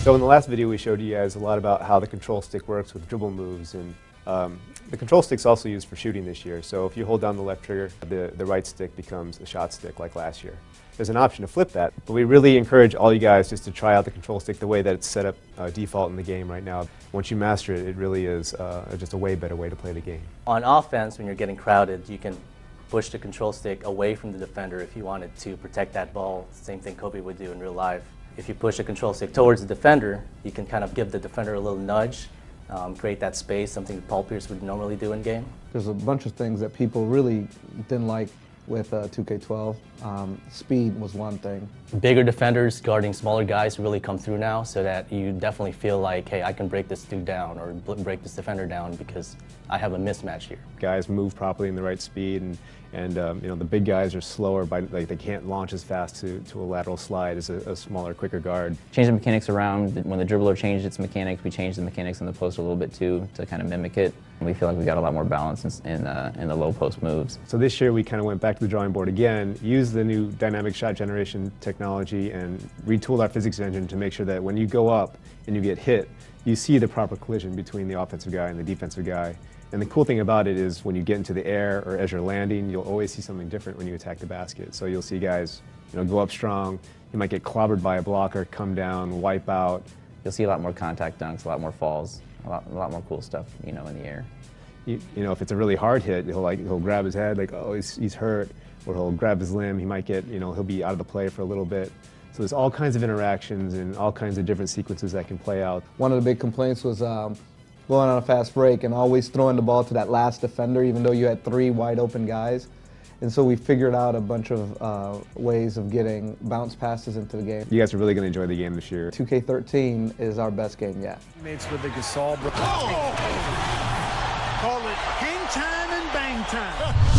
So in the last video we showed you guys a lot about how the control stick works with dribble moves, and the control stick's also used for shooting this year. So if you hold down the left trigger, the right stick becomes a shot stick like last year. There's an option to flip that, but we really encourage all you guys just to try out the control stick the way that it's set up default in the game right now. Once you master it, it really is just a way better way to play the game. On offense, when you're getting crowded, you can push the control stick away from the defender if you wanted to protect that ball. Same thing Kobe would do in real life. If you push the control stick towards the defender, you can kind of give the defender a little nudge, create that space, something that Paul Pierce would normally do in game. There's a bunch of things that people really didn't like with 2K12. Speed was one thing. Bigger defenders guarding smaller guys really come through now, so that you definitely feel like, hey, I can break this dude down or break this defender down because I have a mismatch here. Guys move properly in the right speed, and you know, the big guys are slower, like they can't launch as fast to a lateral slide as a smaller, quicker guard. Change the mechanics around. When the dribbler changed its mechanics, we changed the mechanics in the post a little bit too to kind of mimic it. And we feel like we got a lot more balance in the low post moves. So this year we kind of went back to the drawing board again, used the new dynamic shot generation technology, and retooled our physics engine to make sure that when you go up and you get hit, you see the proper collision between the offensive guy and the defensive guy. And the cool thing about it is when you get into the air or as you're landing, you'll always see something different when you attack the basket. So you'll see guys, you know, go up strong. You might get clobbered by a blocker, come down, wipe out. You'll see a lot more contact dunks, a lot more falls, a lot more cool stuff, you know, in the air. You know, if it's a really hard hit, he'll grab his head like, oh, he's hurt, or he'll grab his limb. He might get, you know, he'll be out of the play for a little bit. So there's all kinds of interactions and all kinds of different sequences that can play out. One of the big complaints was going on a fast break and always throwing the ball to that last defender, even though you had 3 wide open guys. And so we figured out a bunch of ways of getting bounce passes into the game. You guys are really going to enjoy the game this year. 2K13 is our best game yet. Mates with the Gasol. Oh! Call it hang time and bang time.